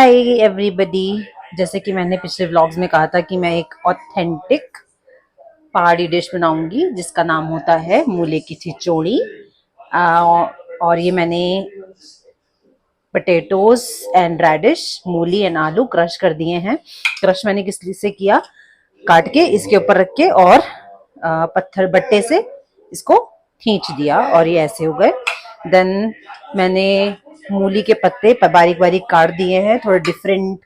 Hi everybody. जैसे कि मैंने पिछले व्लॉग्स में कहा था कि मैं एक ऑथेंटिक पहाड़ी डिश बनाऊंगी जिसका नाम होता है मूले की खिचड़ी। और ये मैंने पटेटोज एंड रेडिश, मूली एंड आलू क्रश कर दिए हैं। क्रश मैंने किस लिए से किया, काट के इसके ऊपर रख के और पत्थर बट्टे से इसको खींच दिया और ये ऐसे हो गए। देन मैंने मूली के पत्ते बारीक बारीक काट दिए हैं थोड़ा डिफरेंट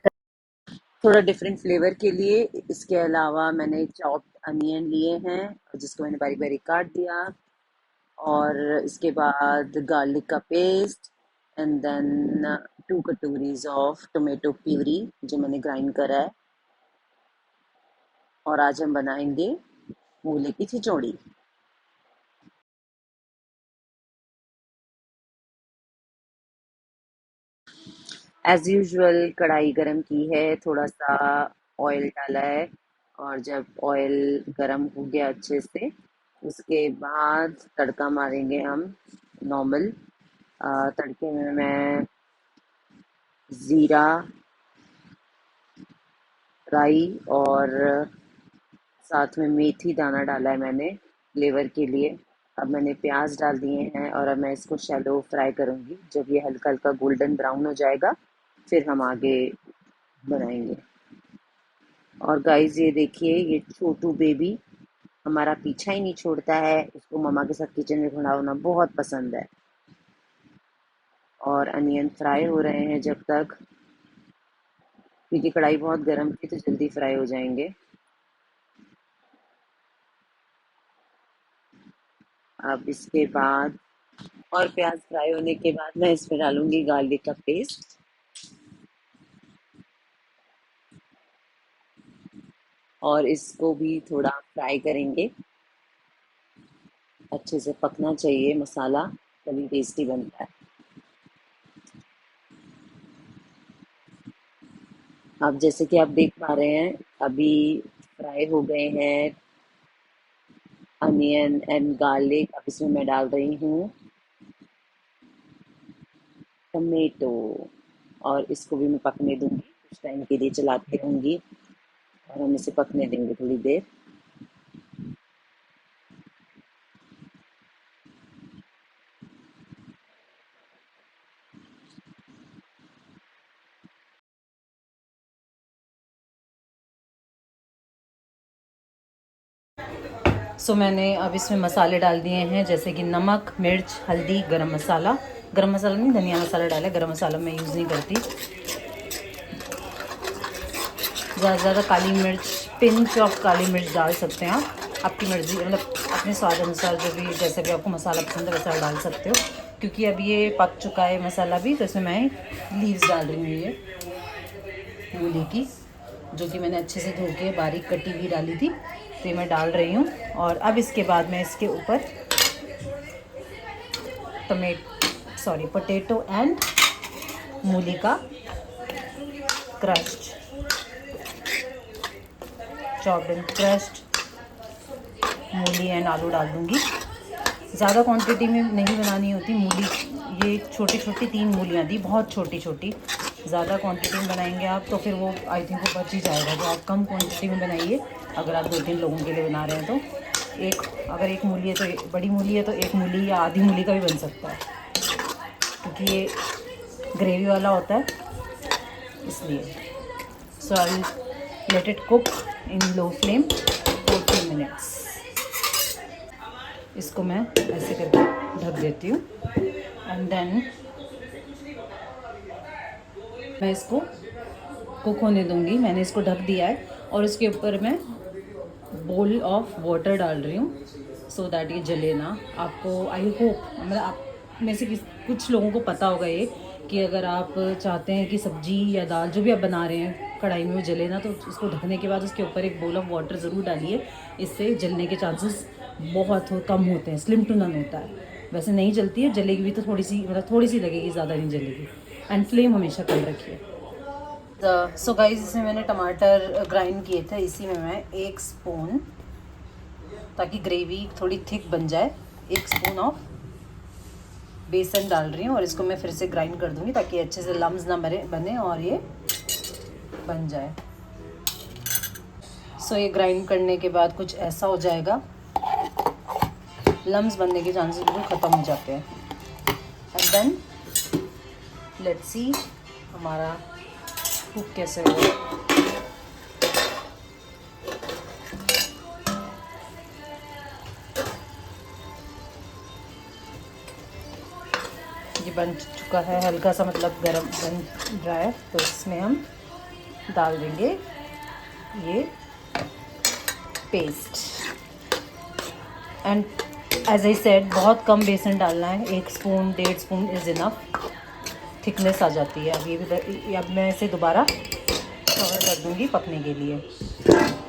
फ्लेवर के लिए। इसके अलावा मैंने चॉप्ड अनियन लिए हैं जिसको मैंने बारीक बारीक काट दिया, और इसके बाद गार्लिक का पेस्ट, एंड देन 2 कटोरीज ऑफ टोमेटो प्यूरी जो मैंने ग्राइंड करा है। और आज हम बनाएंगे मूले की खिचड़ी। एज यूजुअल कढ़ाई गरम की है, थोड़ा सा ऑयल डाला है, और जब ऑयल गरम हो गया अच्छे से उसके बाद तड़का मारेंगे हम नॉर्मल। तड़के में मैं ज़ीरा, राई और साथ में मेथी दाना डाला है मैंने फ्लेवर के लिए। अब मैंने प्याज डाल दिए हैं और अब मैं इसको शैलो फ्राई करूँगी। जब ये हल्का हल्का गोल्डन ब्राउन हो जाएगा फिर हम आगे बनाएंगे। और गाइस ये देखिए, ये छोटू बेबी हमारा पीछा ही नहीं छोड़ता है, उसको मम्मा के साथ किचन में खड़ा होना बहुत पसंद है। और अनियन फ्राई हो रहे हैं जब तक, क्योंकि कढ़ाई बहुत गर्म थी तो जल्दी फ्राई हो जाएंगे। अब इसके बाद और प्याज फ्राई होने के बाद मैं इसमें डालूंगी गार्लिक का पेस्ट, और इसको भी थोड़ा फ्राई करेंगे। अच्छे से पकना चाहिए मसाला, तभी टेस्टी बनता है। अब जैसे कि आप देख पा रहे हैं, अभी फ्राई हो गए हैं अनियन एंड गार्लिक। अब इसमें मैं डाल रही हूँ टमेटो, और इसको भी मैं पकने दूंगी, कुछ टाइम के लिए चलाते रहूंगी और हम इसे पकने देंगे थोड़ी देर। मैंने अब इसमें मसाले डाल दिए हैं, जैसे कि नमक, मिर्च, हल्दी, गरम मसाला। गरम मसाला नहीं, धनिया मसाला डाला है, गरम मसाला मैं यूज़ नहीं करती। ज़्यादा से ज़्यादा काली मिर्च, पिंच ऑफ काली मिर्च डाल सकते हैं आप, आपकी मर्ज़ी, मतलब अपने स्वाद अनुसार जो भी जैसे भी आपको मसाला पसंद है वैसा डाल सकते हो। क्योंकि अब ये पक चुका है मसाला भी, तो इसमें मैं लीव्स डाल रही हूँ ये मूली की, जो कि मैंने अच्छे से धो के बारीक कटी हुई डाली थी, तो ये मैं डाल रही हूँ। और अब इसके बाद मैं इसके ऊपर पोटैटो एंड मूली का क्रश्ड, चॉप्ड एंड क्रश्ड मूली एंड आलू डाल दूँगी। ज़्यादा क्वांटिटी में नहीं बनानी होती मूली, ये छोटी छोटी 3 मूलियाँ दी, बहुत छोटी छोटी। ज़्यादा क्वांटिटी में बनाएंगे आप तो फिर वो आई थिंक वो बच ही जाएगा। तो आप कम क्वांटिटी में बनाइए, अगर आप 2-3 लोगों के लिए बना रहे हैं तो। अगर एक मूली है तो बड़ी मूली है तो 1 मूली या आधी मूली का भी बन सकता है, क्योंकि ये ग्रेवी वाला होता है इसलिए। So I let it cook in low flame for 2 minutes. इसको मैं ऐसे करके ढक देती हूँ, एंड देन मैं इसको कुक होने दूँगी। मैंने इसको ढक दिया है और इसके ऊपर मैं बोल ऑफ वाटर डाल रही हूँ, सो दैट ये जले ना। आपको आई होप, मतलब आप में से कुछ लोगों को पता होगा ये, कि अगर आप चाहते हैं कि सब्जी या दाल जो भी आप बना रहे हैं कढ़ाई में वो जले ना, तो उसको ढकने के बाद उसके ऊपर एक बोल ऑफ वाटर ज़रूर डालिए। इससे जलने के चांसेस बहुत कम होते हैं, स्लिम टू नन होता है। वैसे नहीं जलती है, जलेगी भी तो थोड़ी सी, मतलब थोड़ी सी लगेगी, ज़्यादा नहीं जलेगी। एंड फ्लेम हमेशा कम रखिए। सो गाइस, इसमें मैंने टमाटर ग्राइंड किए थे, इसी में मैं 1 स्पून, ताकि ग्रेवी थोड़ी थिक बन जाए, 1 स्पून ऑफ बेसन डाल रही हूँ और इसको मैं फिर से ग्राइंड कर दूँगी ताकि अच्छे से लम्स ना बने और ये बन जाए। सो ये ग्राइंड करने के बाद कुछ ऐसा हो जाएगा, लम्स बनने के चांसेस बिल्कुल ख़त्म हो जाते हैं। एंड देन लेट्स सी हमारा कुक कैसे होगा। ये बन चुका है, हल्का सा मतलब गरम बन रहा है, तो इसमें हम डाल देंगे ये paste. And as I said बहुत कम बेसन डालना है, 1 spoon 1.5 spoon is enough, thickness आ जाती है। अब ये भी अब मैं इसे दोबारा कवर कर दूँगी पकने के लिए।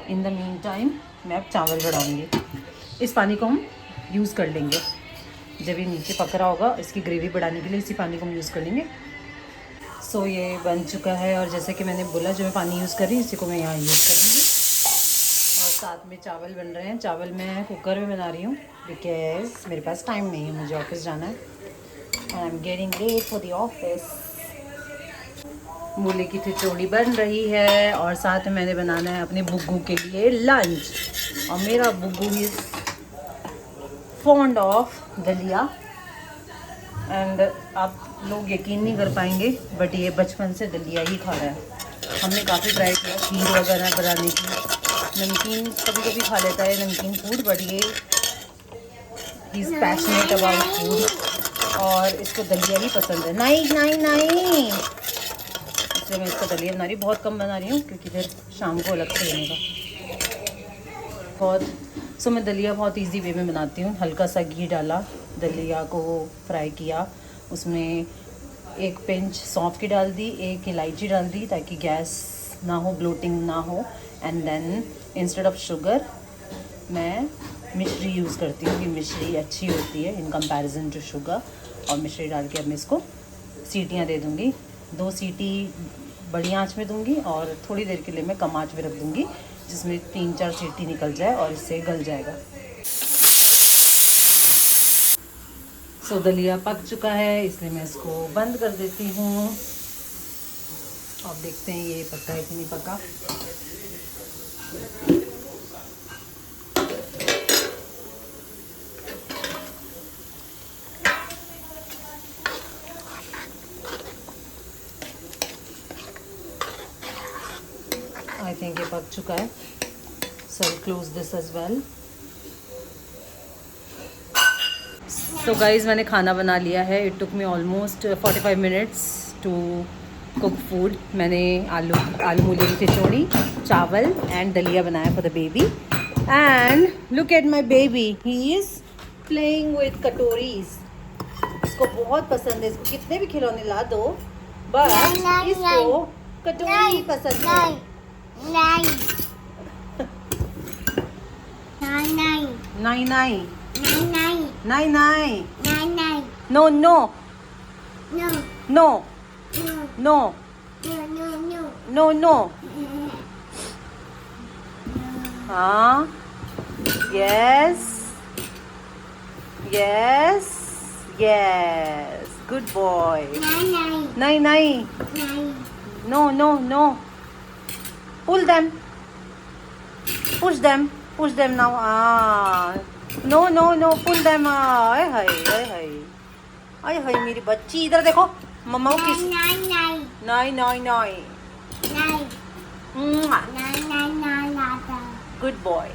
इन द मीन टाइम मैं अब चावल बढ़ाऊँगी। इस पानी को हम यूज़ कर लेंगे जब ये नीचे पक रहा होगा, इसकी ग्रेवी बढ़ाने के लिए इसी पानी को हम यूज़ कर लेंगे। सो ये बन चुका है और जैसे कि मैंने बोला जो मैं पानी यूज़ कर रही हूँ इसी को मैं यहाँ यूज़ करूँगी। और साथ में चावल बन रहे हैं। चावल मैं कुकर में बना रही हूँ बिकॉज मेरे पास टाइम नहीं है, मुझे ऑफिस जाना है and I am getting late for the office. मूली की खिचड़ी बन रही है और साथ में मैंने बनाना है अपने बुग्गू के लिए लंच। और मेरा बुग्गू इज़ फॉन्ड ऑफ दलिया एंड आप लोग यकीन नहीं कर पाएंगे बट ये बचपन से दलिया ही खा रहा है। हमने काफ़ी ट्राई किया खीर वगैरह बनाने की, नमकीन कभी कभी खा लेता है नमकीन फूड, बट ये he is passionate about food और इसको दलिया ही पसंद है। नहीं नहीं नहीं, इसलिए मैं इसको दलिया बना रही हूँ। बहुत कम बना रही हूँ क्योंकि फिर शाम को अलग से लेने का सो मैं दलिया बहुत इजी वे में बनाती हूँ। हल्का सा घी डाला, दलिया को फ्राई किया, उसमें 1 पिंच सौंफ की डाल दी, 1 इलायची डाल दी ताकि गैस ना हो, ब्लोटिंग ना हो। And then instead of sugar मैं मिश्री यूज़ करती हूँ कि मिश्री अच्छी होती है इन कंपैरिजन टू शुगर। और मिश्री डाल के अब मैं इसको सीटियाँ दे दूँगी। 2 सीटी बड़ी आंच में दूँगी और थोड़ी देर के लिए मैं कम आंच में रख दूँगी जिसमें 3-4 सीटी निकल जाए और इससे गल जाएगा। सो दलिया पक चुका है इसलिए मैं इसको बंद कर देती हूँ। अब देखते हैं ये पका है कि नहीं पका। आई थिंक ये पक चुका है, so I close this as well. So guys मैंने खाना बना लिया है। It took me almost 45 minutes to cook food. मैंने आलू मूली की खिचड़ी, चावल एंड दलिया बनाया for the baby. And look at my baby, he is playing with कटोरीज। इसको बहुत पसंद है, इसको कितने भी खिलौने ला दो बट इसको कटोरी ही पसंद है। नहीं नहीं नहीं नहीं नहीं, no no no no no no, हाँ, yes yes yes, good boy. नहीं नहीं, no no no, pull them, push them now. No no no, pull them. आय हाय आय हाय आय हाय, मेरी बच्ची इधर देखो, मम्मा को किस नहीं नहीं नहीं, गुड बॉय।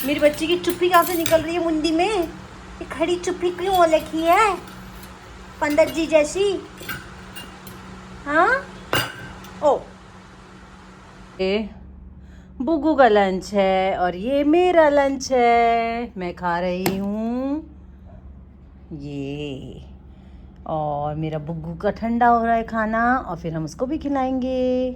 मेरी बच्ची की चुप्पी कहाँ से निकल रही है मुंडी में? ये खड़ी चुप्पी क्यों हो रखी है पंडित जी जैसी? हाँ, ओ ये बुग्गू का लंच है और ये मेरा लंच है। मैं खा रही हूँ ये, और मेरा बुग्गू का ठंडा हो रहा है खाना और फिर हम उसको भी खिलाएंगे।